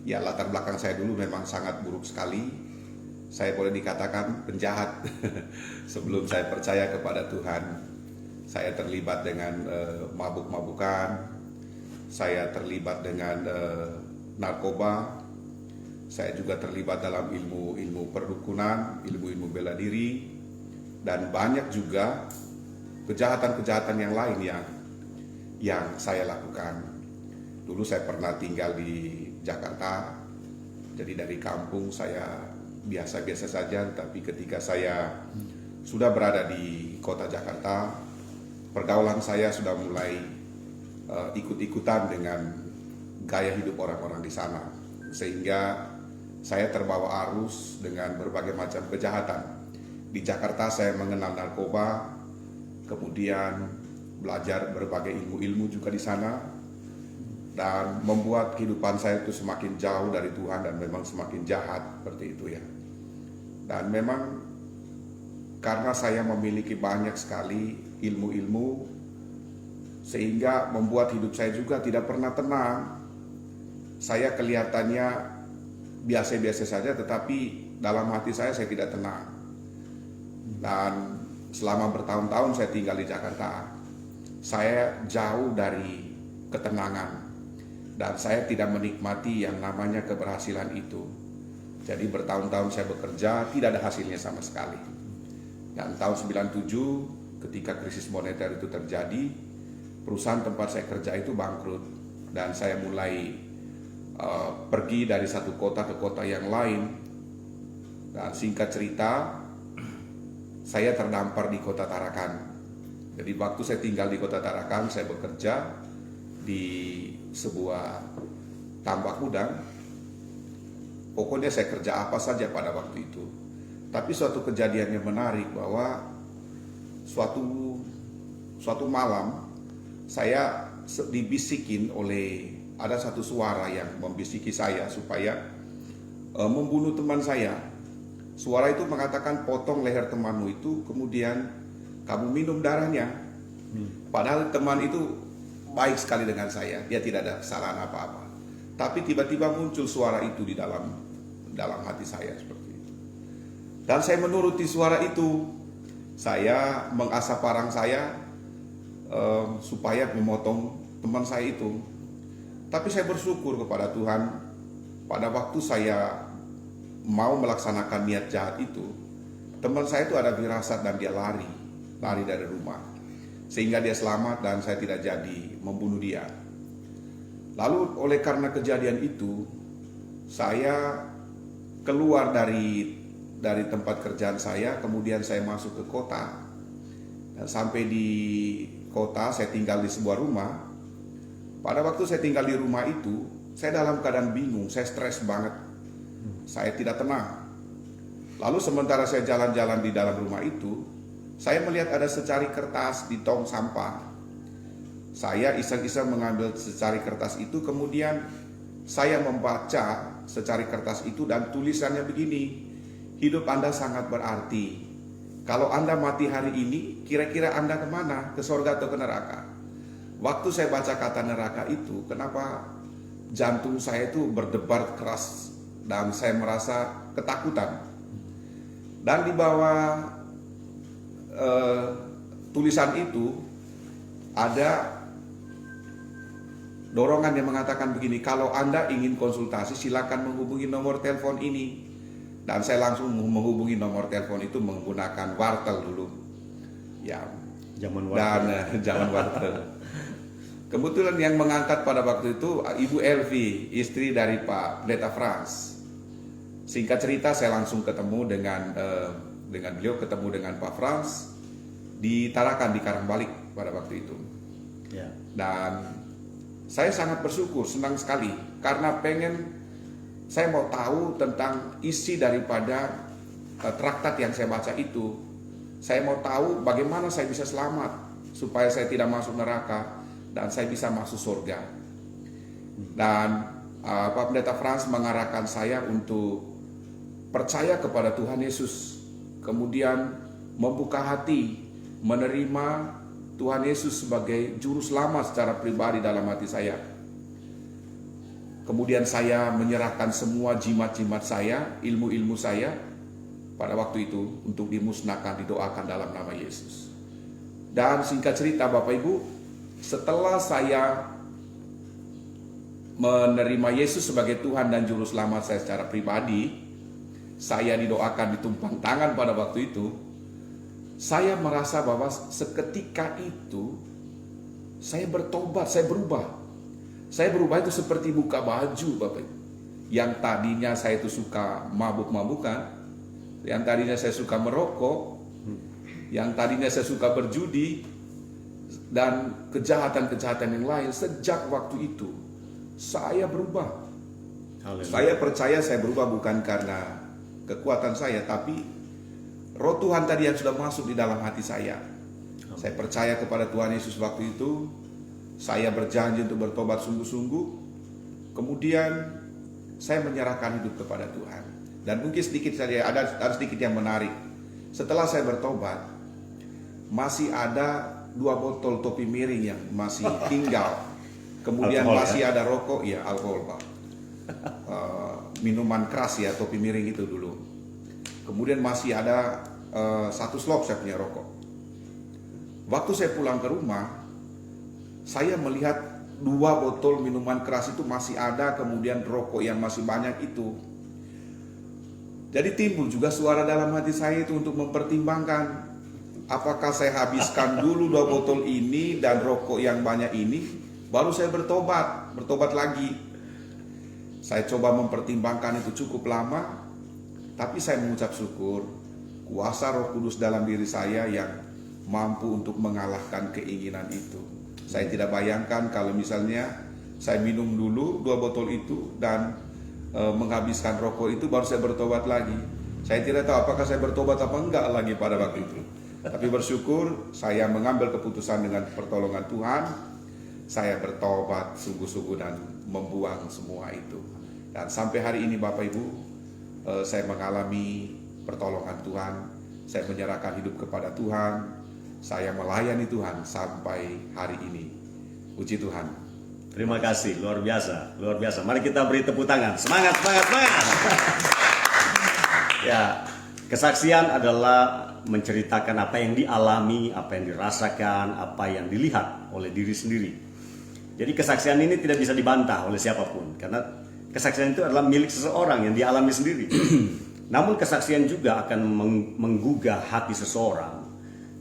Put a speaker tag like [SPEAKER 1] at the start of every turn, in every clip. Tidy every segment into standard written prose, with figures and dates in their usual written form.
[SPEAKER 1] Ya, latar belakang saya dulu memang sangat buruk sekali. Saya boleh dikatakan penjahat. Sebelum saya percaya kepada Tuhan, saya terlibat dengan mabuk-mabukan, saya terlibat dengan narkoba, saya juga terlibat dalam ilmu perdukunan, ilmu bela diri, dan banyak juga kejahatan-kejahatan yang lain yang saya lakukan. Dulu saya pernah tinggal di Jakarta, jadi dari kampung saya biasa-biasa saja, tapi ketika saya sudah berada di kota Jakarta, pergaulan saya sudah mulai ikut-ikutan dengan gaya hidup orang-orang di sana, sehingga saya terbawa arus dengan berbagai macam kejahatan. Di Jakarta saya mengenal narkoba, kemudian belajar berbagai ilmu-ilmu juga di sana, dan membuat kehidupan saya itu semakin jauh dari Tuhan dan memang semakin jahat seperti itu ya. Dan memang karena saya memiliki banyak sekali ilmu-ilmu, sehingga membuat hidup saya juga tidak pernah tenang. Saya kelihatannya biasa-biasa saja, tetapi dalam hati saya tidak tenang. Dan selama bertahun-tahun saya tinggal di Jakarta, saya jauh dari ketenangan, dan saya tidak menikmati yang namanya keberhasilan itu. Jadi bertahun-tahun saya bekerja, tidak ada hasilnya sama sekali. Dan tahun 97 ketika krisis moneter itu terjadi, perusahaan tempat saya kerja itu bangkrut, dan saya mulai pergi dari satu kota ke kota yang lain. Dan singkat cerita, saya terdampar di kota Tarakan. Jadi waktu saya tinggal di kota Tarakan, saya bekerja di sebuah tambak udang. Pokoknya saya kerja apa saja pada waktu itu. Tapi suatu kejadian yang menarik, bahwa suatu malam saya dibisikin oleh, ada satu suara yang membisiki saya supaya membunuh teman saya. Suara itu mengatakan, potong leher temanmu itu, kemudian kamu minum darahnya. Padahal teman itu baik sekali dengan saya, dia tidak ada kesalahan apa-apa. Tapi tiba-tiba muncul suara itu di dalam hati saya seperti itu. Dan saya menuruti suara itu. Saya mengasah parang saya supaya memotong teman saya itu. Tapi saya bersyukur kepada Tuhan, pada waktu saya mau melaksanakan niat jahat itu, teman saya itu ada firasat dan dia lari dari rumah, sehingga dia selamat dan saya tidak jadi membunuh dia. Lalu oleh karena kejadian itu, saya keluar dari tempat kerjaan saya, kemudian saya masuk ke kota. Dan sampai di kota, saya tinggal di sebuah rumah. Pada waktu saya tinggal di rumah itu, saya dalam keadaan bingung, saya stres banget. Saya tidak tenang. Lalu sementara saya jalan-jalan di dalam rumah itu, saya melihat ada secari kertas di tong sampah. Saya iseng-iseng mengambil secari kertas itu, kemudian saya membaca secari kertas itu dan tulisannya begini: hidup Anda sangat berarti. Kalau Anda mati hari ini, kira-kira Anda kemana? Ke surga atau ke neraka? Waktu saya baca kata neraka itu, kenapa jantung saya itu berdebar keras dan saya merasa ketakutan. Dan di bawah tulisan itu ada dorongan yang mengatakan begini: kalau Anda ingin konsultasi, silakan menghubungi nomor telepon ini. Dan saya langsung menghubungi nomor telepon itu menggunakan wartel dulu. Ya, zaman wartel. Kebetulan yang mengangkat pada waktu itu Ibu Elvi, istri dari Pak Pendeta Frans. Singkat cerita, saya langsung ketemu dengan beliau, ketemu dengan Pak Frans di Tarakan, di Karangbalik pada waktu itu. Ya. Dan saya sangat bersyukur, senang sekali, karena saya mau tahu tentang isi daripada traktat yang saya baca itu. Saya mau tahu bagaimana saya bisa selamat, supaya saya tidak masuk neraka dan saya bisa masuk surga. Dan Pak Pendeta Frans mengarahkan saya untuk percaya kepada Tuhan Yesus, kemudian membuka hati, menerima Tuhan Yesus sebagai juru selamat secara pribadi dalam hati saya. Kemudian saya menyerahkan semua jimat-jimat saya, ilmu-ilmu saya pada waktu itu untuk dimusnahkan, didoakan dalam nama Yesus. Dan singkat cerita Bapak Ibu, setelah saya menerima Yesus sebagai Tuhan dan Juru Selamat saya secara pribadi, saya didoakan, ditumpang tangan pada waktu itu, saya merasa bahwa seketika itu saya bertobat, saya berubah. Saya berubah itu seperti buka baju Bapak Ibu. Yang tadinya saya itu suka mabuk-mabukan, yang tadinya saya suka merokok, yang tadinya saya suka berjudi, dan kejahatan-kejahatan yang lain. Sejak waktu itu saya berubah.
[SPEAKER 2] Haleluya.
[SPEAKER 1] Saya percaya saya berubah bukan karena kekuatan saya, tapi Roh Tuhan tadi yang sudah masuk di dalam hati saya. Saya percaya kepada Tuhan Yesus waktu itu. Saya berjanji untuk bertobat sungguh-sungguh. Kemudian saya menyerahkan hidup kepada Tuhan. Dan mungkin sedikit saja, ada sedikit yang menarik. Setelah saya bertobat, masih ada 2 botol topi miring yang masih tinggal. Kemudian
[SPEAKER 2] Alkohol,
[SPEAKER 1] masih ada rokok, ya alkohol Pak. Minuman keras ya, topi miring itu dulu. Kemudian masih ada 1 slop saya punya rokok. Waktu saya pulang ke rumah, saya melihat 2 botol minuman keras itu masih ada, kemudian rokok yang masih banyak itu. Jadi timbul juga suara dalam hati saya itu untuk mempertimbangkan, apakah saya habiskan dulu 2 botol ini dan rokok yang banyak ini, baru saya bertobat lagi. Saya coba mempertimbangkan itu cukup lama, tapi saya mengucap syukur, kuasa Roh Kudus dalam diri saya yang mampu untuk mengalahkan keinginan itu. Saya tidak bayangkan kalau misalnya saya minum dulu 2 botol itu dan menghabiskan rokok itu, baru saya bertobat lagi. Saya tidak tahu apakah saya bertobat apa enggak lagi pada waktu itu. Tapi bersyukur saya mengambil keputusan dengan pertolongan Tuhan. Saya bertobat sungguh-sungguh dan membuang semua itu. Dan sampai hari ini Bapak Ibu, saya mengalami pertolongan Tuhan. Saya menyerahkan hidup kepada Tuhan. Saya melayani Tuhan sampai hari ini. Puji Tuhan.
[SPEAKER 2] Terima kasih, luar biasa, luar biasa. Mari kita beri tepuk tangan. Semangat, semangat, semangat. Ya, kesaksian adalah menceritakan apa yang dialami, apa yang dirasakan, apa yang dilihat oleh diri sendiri. Jadi kesaksian ini tidak bisa dibantah oleh siapapun, karena kesaksian itu adalah milik seseorang yang dialami sendiri. Namun kesaksian juga akan menggugah hati seseorang.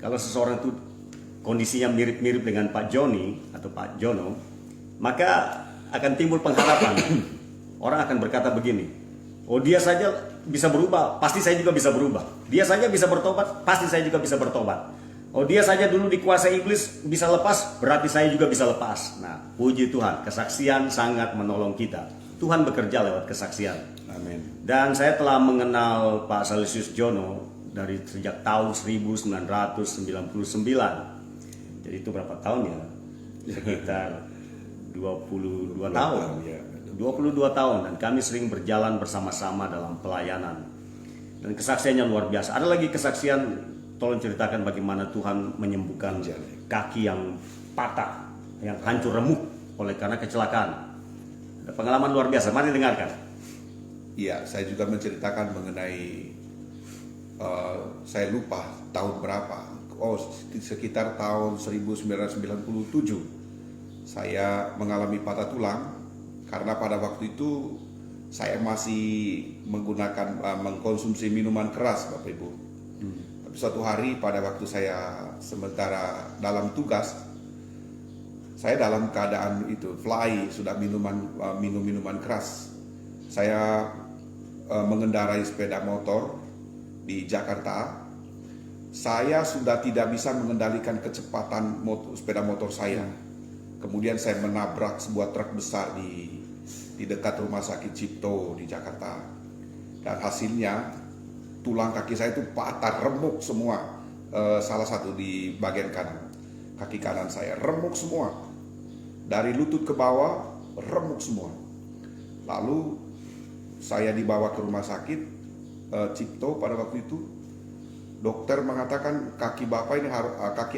[SPEAKER 2] Kalau seseorang itu kondisinya mirip-mirip dengan Pak Joni atau Pak Jono, maka akan timbul pengharapan. Orang akan berkata begini, oh dia saja bisa berubah, pasti saya juga bisa berubah. Dia saja bisa bertobat, pasti saya juga bisa bertobat. Oh dia saja dulu dikuasai iblis, bisa lepas, berarti saya juga bisa lepas. Nah, puji Tuhan, kesaksian sangat menolong kita. Tuhan bekerja lewat kesaksian.
[SPEAKER 1] Amin.
[SPEAKER 2] Dan saya telah mengenal Pak Salesius Jono dari sejak tahun 1999. Jadi itu berapa tahun ya? Sekitar 22 tahun. 22 tahun, dan kami sering berjalan bersama-sama dalam pelayanan. Dan kesaksiannya luar biasa. Ada lagi kesaksian, tolong ceritakan bagaimana Tuhan menyembuhkan kaki yang patah, yang hancur remuk oleh karena kecelakaan. Ada pengalaman luar biasa, mari dengarkan.
[SPEAKER 1] Iya, saya juga menceritakan mengenai saya lupa tahun berapa. Oh, sekitar tahun 1997 saya mengalami patah tulang karena pada waktu itu saya masih mengkonsumsi minuman keras, Bapak Ibu. Tapi suatu hari pada waktu saya sementara dalam tugas, saya dalam keadaan itu fly, sudah minum minuman keras. Saya mengendarai sepeda motor di Jakarta. Saya sudah tidak bisa mengendalikan kecepatan sepeda motor saya. Kemudian saya menabrak sebuah truk besar di dekat rumah sakit Cipto di Jakarta. Dan hasilnya tulang kaki saya itu patah, remuk semua. Salah satu di bagian kanan, kaki kanan saya remuk semua. Dari lutut ke bawah remuk semua. Lalu saya dibawa ke rumah sakit Cipto pada waktu itu. Dokter mengatakan kaki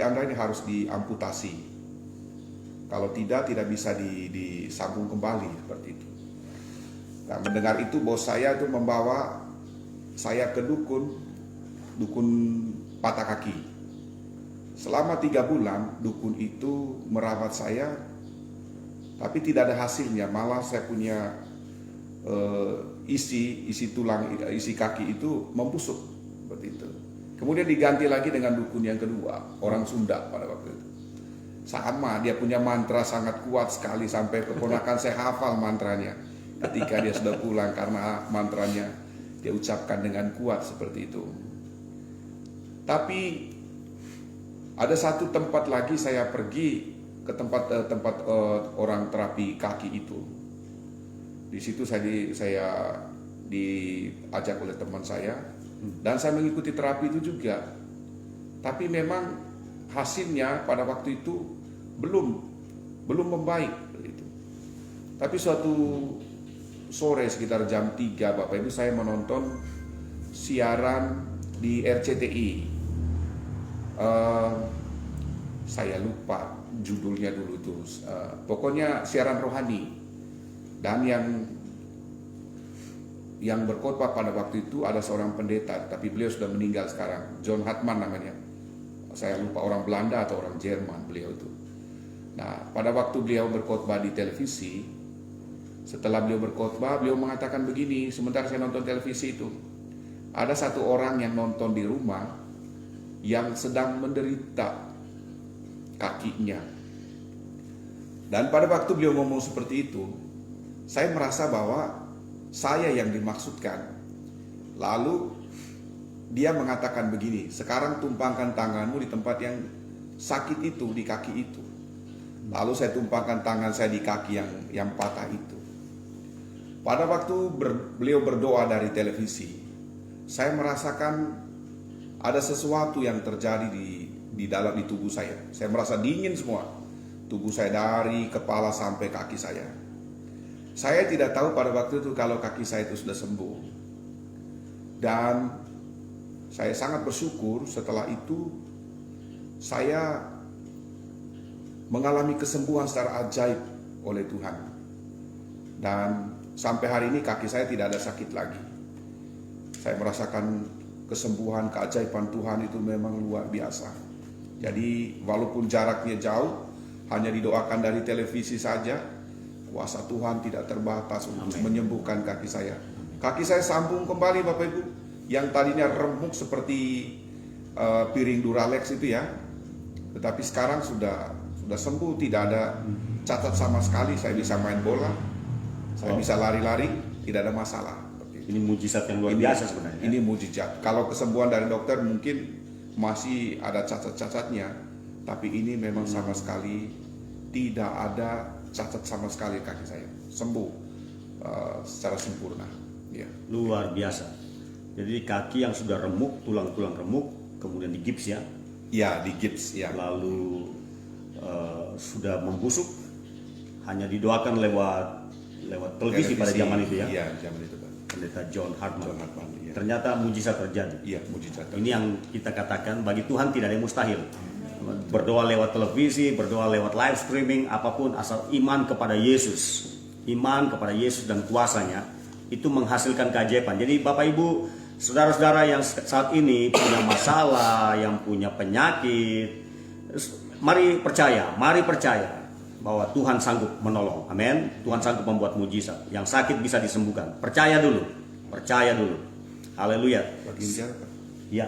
[SPEAKER 1] Anda ini harus diamputasi. Kalau tidak bisa disambung kembali seperti itu. Nah, mendengar itu bos saya itu membawa saya ke dukun patah kaki. Selama 3 bulan dukun itu merawat saya, tapi tidak ada hasilnya. Malah saya punya isi tulang, isi kaki itu membusuk seperti itu. Kemudian diganti lagi dengan dukun yang kedua, orang Sunda pada waktu itu. Sama, dia punya mantra sangat kuat sekali sampai keponakan saya hafal mantranya ketika dia sudah pulang, karena mantranya dia ucapkan dengan kuat seperti itu. Tapi ada satu tempat lagi saya pergi ke tempat orang terapi kaki itu. Di situ saya diajak oleh teman saya dan saya mengikuti terapi itu juga. Tapi memang hasilnya pada waktu itu belum membaik begitu. Tapi suatu sore sekitar jam 3 Bapak Ibu, saya menonton siaran di RCTI. Saya lupa judulnya dulu tuh. Pokoknya siaran rohani. Dan yang berkhotbah pada waktu itu ada seorang pendeta, tapi beliau sudah meninggal sekarang. John Hartman namanya. Saya lupa, orang Belanda atau orang Jerman beliau itu. Nah, pada waktu beliau berkhotbah di televisi, setelah beliau berkhotbah, beliau mengatakan begini, sementara saya nonton televisi itu, ada satu orang yang nonton di rumah yang sedang menderita kakinya. Dan pada waktu beliau ngomong seperti itu, saya merasa bahwa saya yang dimaksudkan. Lalu dia mengatakan begini, sekarang tumpangkan tanganmu di tempat yang sakit itu, di kaki itu. Lalu saya tumpangkan tangan saya di kaki yang patah itu. Pada waktu beliau berdoa dari televisi, saya merasakan ada sesuatu yang terjadi di dalam di tubuh saya. Saya merasa dingin semua, tubuh saya dari kepala sampai kaki saya. Saya tidak tahu pada waktu itu kalau kaki saya itu sudah sembuh. Dan saya sangat bersyukur setelah itu saya mengalami kesembuhan secara ajaib oleh Tuhan. Dan sampai hari ini kaki saya tidak ada sakit lagi. Saya merasakan kesembuhan, keajaiban Tuhan itu memang luar biasa. Jadi walaupun jaraknya jauh, hanya didoakan dari televisi saja, kuasa Tuhan tidak terbatas untuk menyembuhkan kaki saya. Kaki saya sambung kembali Bapak Ibu. Yang tadinya remuk seperti piring Duralex itu ya. Tetapi sekarang sudah sembuh, tidak ada cacat sama sekali. Saya bisa main bola, saya bisa lari-lari, tidak ada masalah.
[SPEAKER 2] Ini mujizat yang luar biasa sebenarnya.
[SPEAKER 1] Ini mujizat. Kalau kesembuhan dari dokter mungkin masih ada cacat-cacatnya, tapi ini memang sama sekali tidak ada cacat sama sekali kaki saya. Sembuh secara sempurna. Ya.
[SPEAKER 2] Luar biasa. Jadi kaki yang sudah remuk, tulang-tulang remuk, kemudian digips ya.
[SPEAKER 1] Ya, digips ya.
[SPEAKER 2] Lalu sudah membusuk, hanya didoakan lewat televisi pada zaman itu ya.
[SPEAKER 1] Iya, zaman itu Pak.
[SPEAKER 2] Pendeta John Hartman.
[SPEAKER 1] Ya.
[SPEAKER 2] Ternyata mujizat terjadi.
[SPEAKER 1] Iya, mujizat.
[SPEAKER 2] Ini yang kita katakan, bagi Tuhan tidak ada yang mustahil. Berdoa lewat televisi, berdoa lewat live streaming, apapun, asal iman kepada Yesus. Iman kepada Yesus dan kuasanya itu menghasilkan keajaiban. Jadi Bapak Ibu, saudara-saudara yang saat ini punya masalah, yang punya penyakit, mari percaya bahwa Tuhan sanggup menolong. Amin. Tuhan sanggup membuat mujizat. Yang sakit bisa disembuhkan. Percaya dulu. Haleluya. Ya.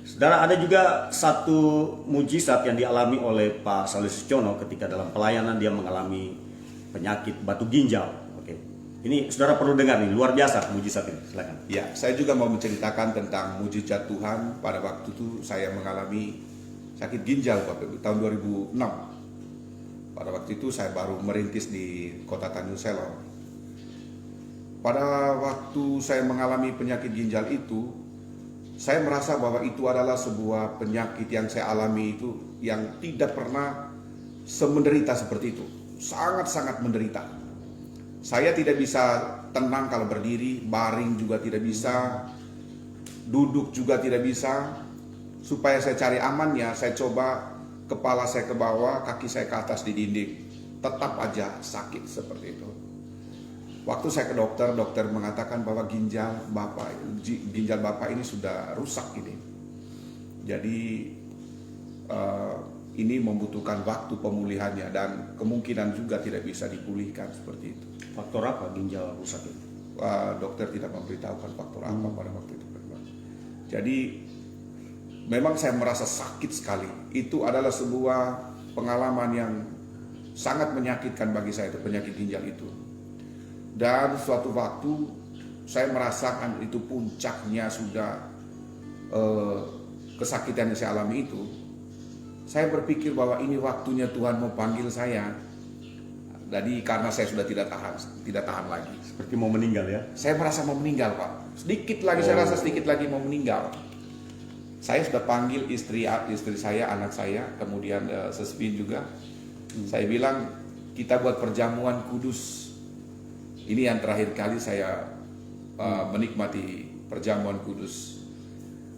[SPEAKER 2] Saudara, ada juga satu mujizat yang dialami oleh Pak Salus Cono ketika dalam pelayanan dia mengalami penyakit batu ginjal. Oke. Ini saudara perlu dengar nih, luar biasa mujizat ini. Silakan.
[SPEAKER 1] Ya, saya juga mau menceritakan tentang mujizat Tuhan. Pada waktu itu saya mengalami sakit ginjal tahun 2006. Pada waktu itu saya baru merintis di kota Tanjung Selor. Pada waktu saya mengalami penyakit ginjal itu, saya merasa bahwa itu adalah sebuah penyakit yang saya alami itu yang tidak pernah semenderita seperti itu. Sangat-sangat menderita. Saya tidak bisa tenang kalau berdiri, baring juga tidak bisa, duduk juga tidak bisa. Supaya saya cari amannya, saya coba kepala saya ke bawah, kaki saya ke atas di dinding. Tetap aja sakit seperti itu. Waktu saya ke dokter, dokter mengatakan bahwa ginjal bapak ini sudah rusak ini. Jadi ini membutuhkan waktu pemulihannya dan kemungkinan juga tidak bisa dipulihkan seperti itu.
[SPEAKER 2] Faktor apa ginjal rusak itu?
[SPEAKER 1] Dokter tidak memberitahukan faktor apa pada waktu itu. Jadi memang saya merasa sakit sekali. Itu adalah sebuah pengalaman yang sangat menyakitkan bagi saya, itu penyakit ginjal itu. Dan suatu waktu saya merasakan itu puncaknya sudah kesakitan yang saya alami itu. Saya berpikir bahwa ini waktunya Tuhan mau panggil saya. Jadi karena saya sudah tidak tahan lagi.
[SPEAKER 2] Seperti mau meninggal ya?
[SPEAKER 1] Saya merasa mau meninggal, Pak. Sedikit lagi saya rasa sedikit lagi mau meninggal. Saya sudah panggil istri saya, anak saya, kemudian Sespin juga. Saya bilang kita buat perjamuan kudus. Ini yang terakhir kali saya menikmati perjamuan kudus.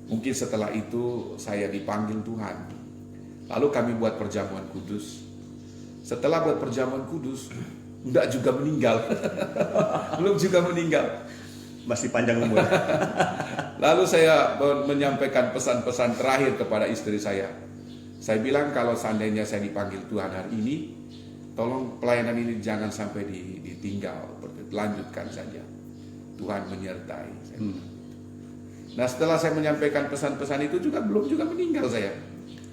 [SPEAKER 1] Mungkin setelah itu saya dipanggil Tuhan. Lalu kami buat perjamuan kudus. Setelah buat perjamuan kudus, enggak juga meninggal. Belum juga meninggal.
[SPEAKER 2] Masih panjang umur.
[SPEAKER 1] Lalu saya menyampaikan pesan-pesan terakhir kepada istri saya. Saya bilang kalau seandainya saya dipanggil Tuhan hari ini, tolong pelayanan ini jangan sampai ditinggal, lanjutkan saja. Tuhan menyertai. Nah setelah saya menyampaikan pesan-pesan itu belum juga meninggal saya.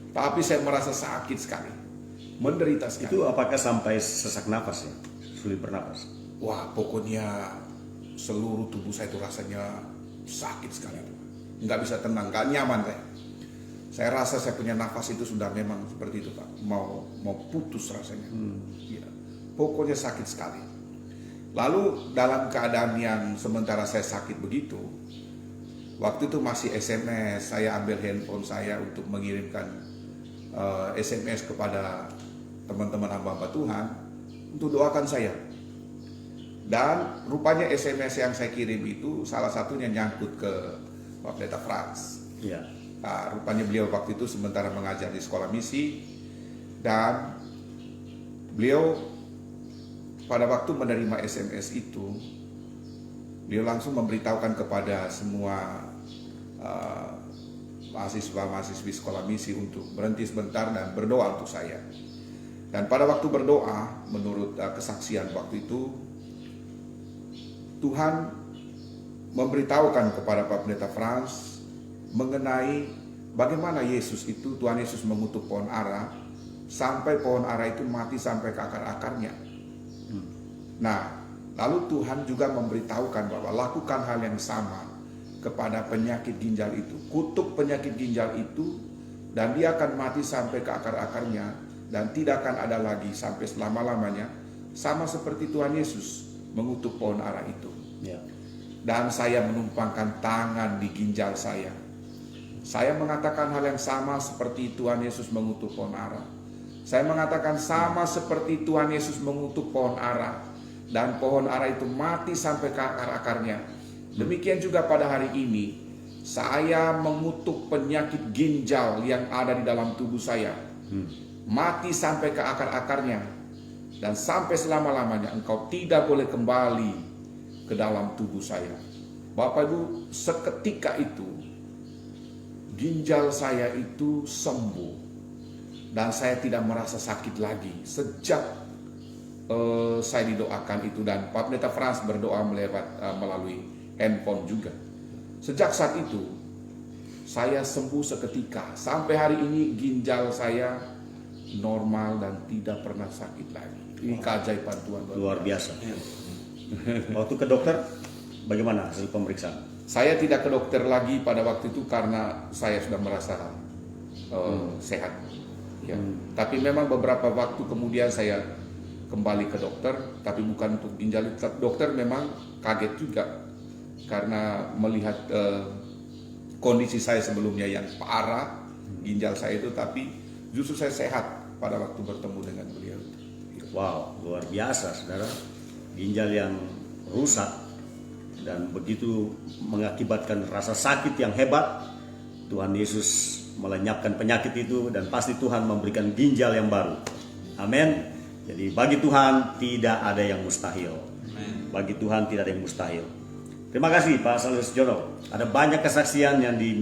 [SPEAKER 1] Tapi saya merasa sakit sekali. Menderita sekali.
[SPEAKER 2] Itu apakah sampai sesak nafas ya? Sulit bernapas?
[SPEAKER 1] Wah, pokoknya seluruh tubuh saya itu rasanya sakit sekali. Nggak bisa tenang, nggak nyaman saya. Saya rasa saya punya nafas itu sudah memang seperti itu, Pak. Mau putus rasanya. Ya, pokoknya sakit sekali. Lalu dalam keadaan yang sementara saya sakit begitu, waktu itu masih SMS, saya ambil handphone saya untuk mengirimkan SMS kepada teman-teman hamba-hamba Tuhan untuk doakan saya. Dan rupanya SMS yang saya kirim itu salah satunya nyangkut ke Pak Pendeta Frans.
[SPEAKER 2] Iya.
[SPEAKER 1] Nah, rupanya beliau waktu itu sementara mengajar di sekolah misi dan beliau pada waktu menerima SMS itu beliau langsung memberitahukan kepada semua mahasiswa-mahasiswi sekolah misi untuk berhenti sebentar dan berdoa untuk saya. Dan pada waktu berdoa, menurut kesaksian waktu itu, Tuhan memberitahukan kepada Pak Pendeta Frans mengenai bagaimana Tuhan Yesus mengutuk pohon ara sampai pohon ara itu mati sampai ke akar-akarnya. Nah, lalu Tuhan juga memberitahukan bahwa lakukan hal yang sama kepada penyakit ginjal itu, kutuk penyakit ginjal itu, dan dia akan mati sampai ke akar-akarnya dan tidak akan ada lagi sampai selama-lamanya, sama seperti Tuhan Yesus mengutuk pohon ara itu.
[SPEAKER 2] Ya.
[SPEAKER 1] Dan saya menumpangkan tangan di ginjal saya. Saya mengatakan hal yang sama seperti Tuhan Yesus mengutuk pohon ara. Saya mengatakan sama seperti Tuhan Yesus mengutuk pohon ara, dan pohon ara itu mati sampai ke akar-akarnya. Demikian juga pada hari ini, saya mengutuk penyakit ginjal yang ada di dalam tubuh saya. Mati sampai ke akar-akarnya. Dan sampai selama-lamanya engkau tidak boleh kembali ke dalam tubuh saya. Bapak Ibu, seketika itu ginjal saya itu sembuh. Dan saya tidak merasa sakit lagi. Sejak saya didoakan itu, dan Pak Pendeta Frans berdoa melalui handphone juga. Sejak saat itu saya sembuh seketika. Sampai hari ini ginjal saya normal dan tidak pernah sakit lagi. Ini keajaiban Tuhan.
[SPEAKER 2] Luar biasa. Waktu ke dokter, bagaimana hasil pemeriksaan?
[SPEAKER 1] Saya tidak ke dokter lagi pada waktu itu karena saya sudah merasa sehat. Ya. Tapi memang beberapa waktu kemudian saya kembali ke dokter, tapi bukan untuk ginjal. Dokter memang kaget juga karena melihat kondisi saya sebelumnya yang parah, ginjal saya itu, tapi justru saya sehat pada waktu bertemu dengan beliau.
[SPEAKER 2] Wow, luar biasa saudara. Ginjal yang rusak dan begitu mengakibatkan rasa sakit yang hebat. Tuhan Yesus melenyapkan penyakit itu dan pasti Tuhan memberikan ginjal yang baru. Amin. Jadi bagi Tuhan tidak ada yang mustahil.
[SPEAKER 3] Amen.
[SPEAKER 2] bagi Tuhan tidak ada yang mustahil. Terima kasih Pak Saleh Jono. Ada banyak kesaksian yang di